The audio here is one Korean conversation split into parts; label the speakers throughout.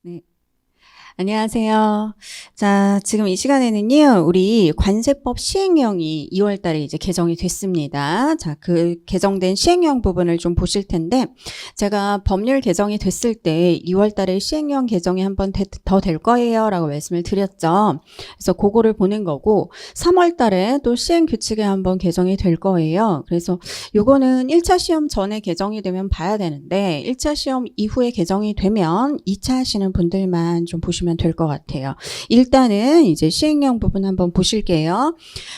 Speaker 1: 네. 안녕하세요. 자, 지금 이 시간에는요, 우리 관세법 시행령이 2월 달에 이제 개정이 됐습니다. 자, 그 개정된 시행령 부분을 좀 보실 텐데, 제가 법률 개정이 됐을 때 2월 달에 시행령 개정이 한 번 더 될 거예요 라고 말씀을 드렸죠. 그래서 그거를 보는 거고, 3월 달에 또 시행 규칙이 한번 개정이 될 거예요. 그래서 요거는 1차 시험 전에 개정이 되면 봐야 되는데, 1차 시험 이후에 개정이 되면 2차 하시는 분들만 좀 보시면 될 것 같아요. 일단은 이제 시행령 부분 한번 보실게요.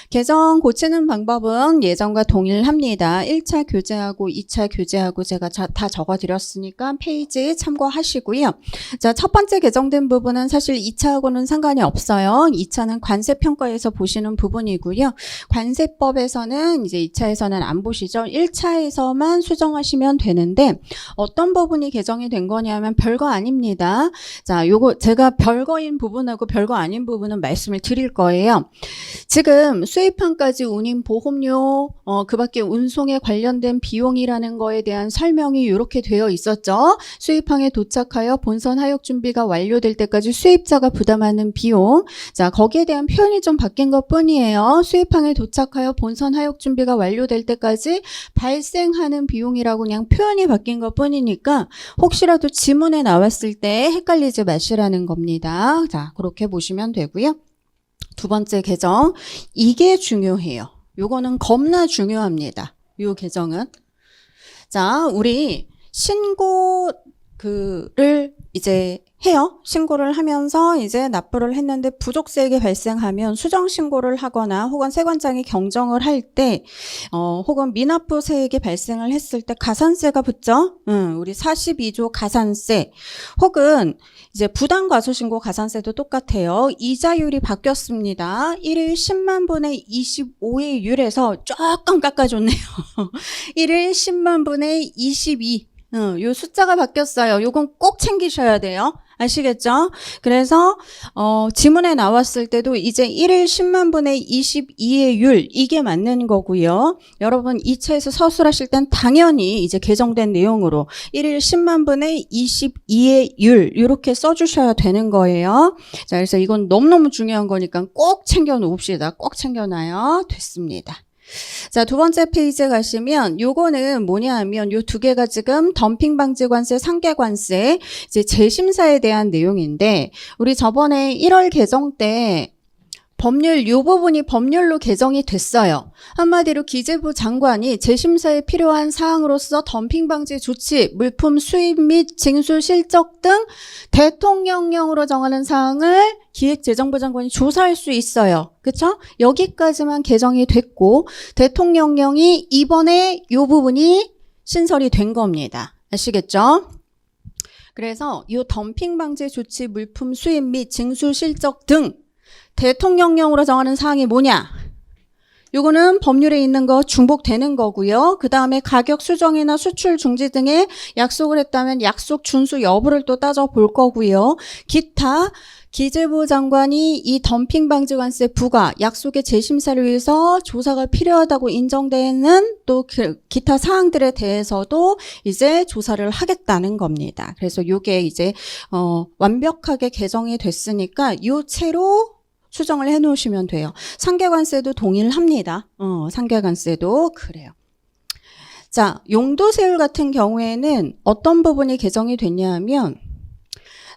Speaker 1: 개정 고치는 방법은 예전과 동일합니다. 1차 교재하고 2차 교재하고 제가 다 적어드렸으니까 페이지 참고하시고요. 자, 첫 번째 개정된 부분은 사실 2차하고는 상관이 없어요. 2차는 관세평가에서 보시는 부분이고요. 관세법에서는 이제 2차에서는 안 보시죠. 1차에서만 수정하시면 되는데 어떤 부분이 개정이 된 거냐면 별거 아닙니다. 자, 요거 제가 별거인 부분하고 별거 아닌 부분은 말씀을 드릴 거예요. 지금 수입항까지 운임 보험료, 그 밖에 운송에 관련된 비용이라는 거에 대한 설명이 이렇게 되어 있었죠. 수입항에 도착하여 본선 하역 준비가 완료될 때까지 수입자가 부담하는 비용. 자, 거기에 대한 표현이 좀 바뀐 것 뿐이에요. 수입항에 도착하여 본선 하역 준비가 완료될 때까지 발생하는 비용이라고 그냥 표현이 바뀐 것 뿐이니까 혹시라도 지문에 나왔을 때 헷갈리지 마시라는 겁니다. 자, 그렇게 보시면 되고요. 두 번째 개정, 이게 중요해요. 요거는 겁나 중요합니다. 요 개정은. 자, 우리 신고를 이제 해요. 신고를 하면서 이제 납부를 했는데 부족세액이 발생하면 수정 신고를 하거나 혹은 세관장이 경정을 할 때 혹은 미납부 세액이 발생을 했을 때 가산세가 붙죠. 우리 42조 가산세 혹은 이제 부당과소신고 가산세도 똑같아요. 이자율이 바뀌었습니다. 1일 10만 분의 25의 율에서 조금 깎아줬네요. 1일 10만 분의 22. 요 숫자가 바뀌었어요. 요건 꼭 챙기셔야 돼요. 아시겠죠? 그래서 지문에 나왔을 때도 이제 1일 10만 분의 22의 율 이게 맞는 거고요. 여러분 2차에서 서술하실 땐 당연히 이제 개정된 내용으로 1일 10만 분의 22의 율 이렇게 써주셔야 되는 거예요. 자, 그래서 이건 너무너무 중요한 거니까 꼭 챙겨 놓읍시다. 꼭 챙겨놔요. 됐습니다. 자, 두 번째 페이지에 가시면 요거는 뭐냐 하면 요 두 개가 지금 덤핑 방지 관세, 상계 관세 이제 재심사에 대한 내용인데 우리 저번에 1월 개정 때 법률 요 부분이 법률로 개정이 됐어요. 한마디로 기재부 장관이 재심사에 필요한 사항으로서 덤핑 방지 조치, 물품 수입 및 징수 실적 등 대통령령으로 정하는 사항을 기획재정부 장관이 조사할 수 있어요. 그렇죠? 여기까지만 개정이 됐고 대통령령이 이번에 요 부분이 신설이 된 겁니다. 아시겠죠? 그래서 요 덤핑 방지 조치, 물품 수입 및 징수 실적 등 대통령령으로 정하는 사항이 뭐냐? 요거는 법률에 있는 거 중복되는 거고요. 그 다음에 가격 수정이나 수출 중지 등의 약속을 했다면 약속 준수 여부를 또 따져볼 거고요. 기타 기재부 장관이 이 덤핑 방지 관세 부과 약속의 재심사를 위해서 조사가 필요하다고 인정되는 또 기타 사항들에 대해서도 이제 조사를 하겠다는 겁니다. 그래서 요게 이제 완벽하게 개정이 됐으니까 요 채로 수정을 해 놓으시면 돼요. 상계관세도 동일합니다. 상계관세도 그래요. 자, 용도세율 같은 경우에는 어떤 부분이 개정이 됐냐 하면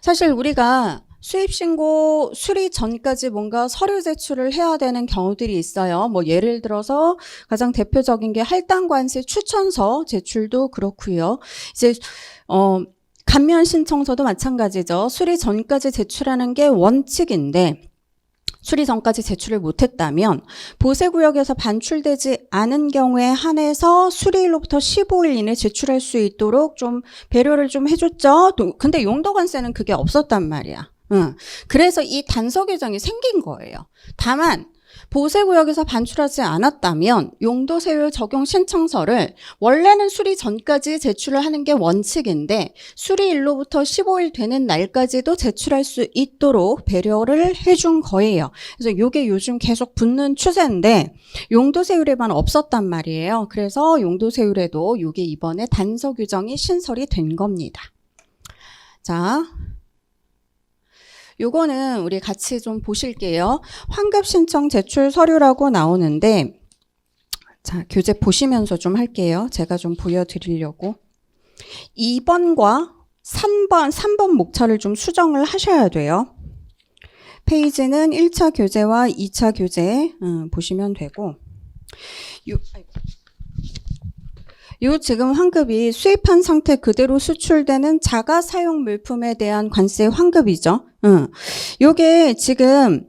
Speaker 1: 사실 우리가 수입신고 수리 전까지 뭔가 서류 제출을 해야 되는 경우들이 있어요. 뭐 예를 들어서 가장 대표적인 게 할당관세 추천서 제출도 그렇고요. 이제 감면 신청서도 마찬가지죠. 수리 전까지 제출하는 게 원칙인데 수리 전까지 제출을 못했다면 보세구역에서 반출되지 않은 경우에 한해서 수리일로부터 15일 이내 제출할 수 있도록 좀 배려를 좀 해줬죠. 근데 용도관세는 그게 없었단 말이야. 그래서 이 단서 규정이 생긴 거예요. 다만 보세구역에서 반출하지 않았다면 용도세율 적용 신청서를 원래는 수리 전까지 제출을 하는 게 원칙인데 수리일로부터 15일 되는 날까지도 제출할 수 있도록 배려를 해준 거예요. 그래서 이게 요즘 계속 붙는 추세인데 용도세율에만 없었단 말이에요. 그래서 용도세율에도 이게 이번에 단서 규정이 신설이 된 겁니다. 자, 요거는 우리 같이 좀 보실게요. 환급 신청 제출 서류라고 나오는데, 자, 교재 보시면서 좀 할게요. 제가 좀 보여드리려고. 2번과 3번 목차를 좀 수정을 하셔야 돼요. 페이지는 1차 교재와 2차 교재 보시면 되고, 요 지금 환급이 수입한 상태 그대로 수출되는 자가 사용 물품에 대한 관세 환급이죠. 요게 지금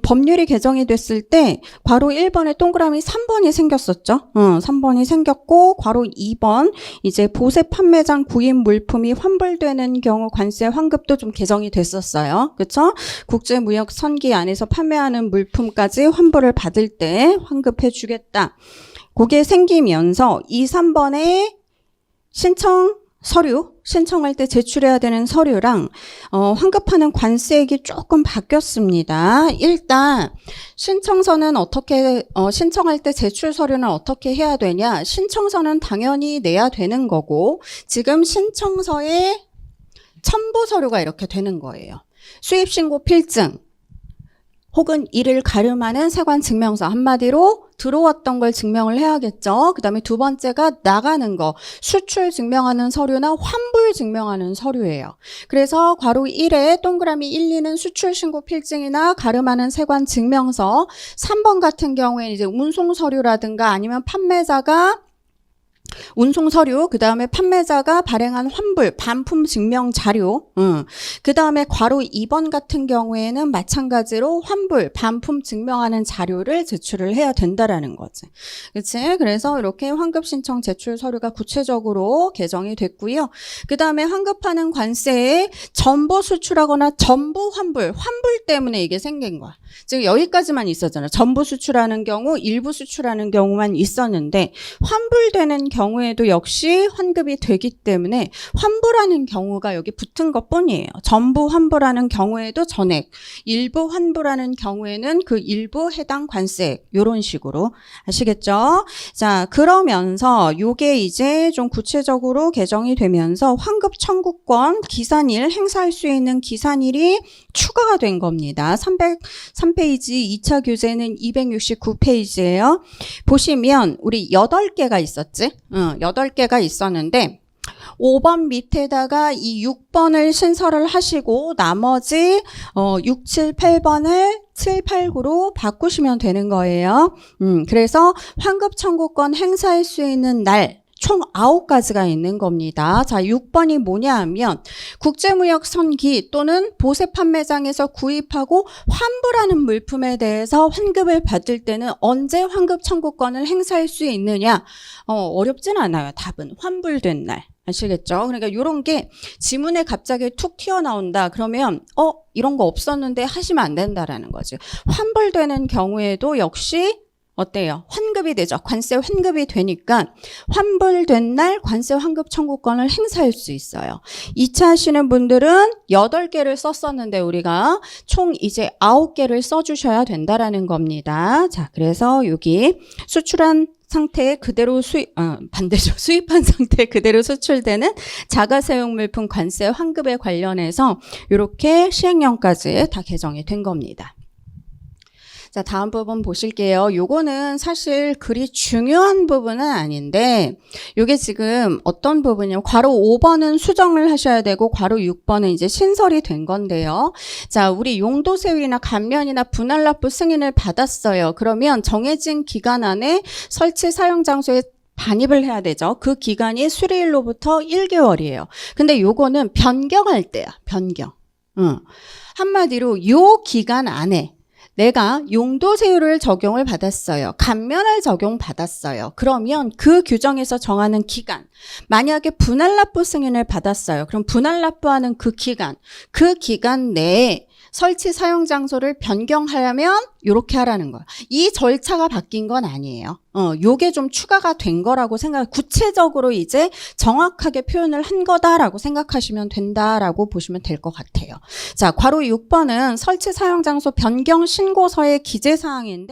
Speaker 1: 법률이 개정이 됐을 때 괄호 1번에 동그라미 3번이 생겼었죠. 3번이 생겼고 괄호 2번 이제 보세 판매장 구입 물품이 환불되는 경우 관세 환급도 좀 개정이 됐었어요. 그렇죠? 국제무역 선기 안에서 판매하는 물품까지 환불을 받을 때 환급해 주겠다. 그게 생기면서 2, 3번에 신청 서류, 신청할 때 제출해야 되는 서류랑 환급하는 관세액이 조금 바뀌었습니다. 일단 신청서는 어떻게 신청할 때 제출 서류는 어떻게 해야 되냐? 신청서는 당연히 내야 되는 거고 지금 신청서에 첨부 서류가 이렇게 되는 거예요. 수입신고 필증 혹은 이를 가름하는 세관 증명서, 한마디로 들어왔던 걸 증명을 해야겠죠. 그 다음에 두 번째가 나가는 거, 수출 증명하는 서류나 환불 증명하는 서류예요. 그래서 괄호 1에 동그라미 1, 2는 수출 신고 필증이나 가름하는 세관 증명서, 3번 같은 경우에는 이제 운송 서류라든가 아니면 판매자가 운송 서류, 그 다음에 판매자가 발행한 환불, 반품 증명 자료, 그 다음에 괄호 2번 같은 경우에는 마찬가지로 환불, 반품 증명하는 자료를 제출을 해야 된다라는 거지. 그치? 그래서 이렇게 환급 신청 제출 서류가 구체적으로 개정이 됐고요. 그 다음에 환급하는 관세에 전부 수출하거나 전부 환불 때문에 이게 생긴 거야. 지금 여기까지만 있었잖아. 전부 수출하는 경우, 일부 수출하는 경우만 있었는데 환불되는 경우에도 역시 환급이 되기 때문에 환불하는 경우가 여기 붙은 것뿐이에요. 전부 환불하는 경우에도 전액, 일부 환불하는 경우에는 그 일부 해당 관세액 이런 식으로 아시겠죠? 자, 그러면서 요게 이제 좀 구체적으로 개정이 되면서 환급 청구권 기산일 행사할 수 있는 기산일이 추가가 된 겁니다. 3페이지 2차 교재는 269페이지예요. 보시면 우리 8개가 있었지? 8개가 있었는데 5번 밑에다가 이 6번을 신설을 하시고 나머지 6, 7, 8번을 7, 8, 9로 바꾸시면 되는 거예요. 그래서 환급 청구권 행사할 수 있는 날 총 9가지가 있는 겁니다. 자, 6번이 뭐냐 하면 국제무역 선기 또는 보세 판매장에서 구입하고 환불하는 물품에 대해서 환급을 받을 때는 언제 환급 청구권을 행사할 수 있느냐? 어렵진 않아요. 답은 환불된 날. 아시겠죠? 그러니까 이런 게 지문에 갑자기 툭 튀어나온다. 그러면 이런 거 없었는데 하시면 안 된다라는 거죠. 환불되는 경우에도 역시 어때요? 환급이 되죠. 관세 환급이 되니까 환불된 날 관세 환급 청구권을 행사할 수 있어요. 2차 하시는 분들은 8개를 썼었는데 우리가 총 이제 9개를 써주셔야 된다라는 겁니다. 자, 그래서 여기 수출한 상태 그대로 반대죠. 수입한 상태 그대로 수출되는 자가사용 물품 관세 환급에 관련해서 이렇게 시행령까지 다 개정이 된 겁니다. 자, 다음 부분 보실게요. 요거는 사실 그리 중요한 부분은 아닌데 요게 지금 어떤 부분이냐면 괄호 5번은 수정을 하셔야 되고 괄호 6번은 이제 신설이 된 건데요. 자, 우리 용도세율이나 감면이나 분할납부 승인을 받았어요. 그러면 정해진 기간 안에 설치 사용 장소에 반입을 해야 되죠. 그 기간이 수리일로부터 1개월이에요. 근데 요거는 변경할 때야. 변경. 한마디로 요 기간 안에 내가 용도세율을 적용을 받았어요. 감면을 적용받았어요. 그러면 그 규정에서 정하는 기간, 만약에 분할납부 승인을 받았어요. 그럼 분할납부하는 그 기간 내에 설치 사용 장소를 변경하려면 이렇게 하라는 거야. 이 절차가 바뀐 건 아니에요. 요게 좀 추가가 된 거라고 구체적으로 이제 정확하게 표현을 한 거다라고 생각하시면 된다라고 보시면 될 것 같아요. 자, 괄호 6번은 설치 사용 장소 변경 신고서의 기재 사항인데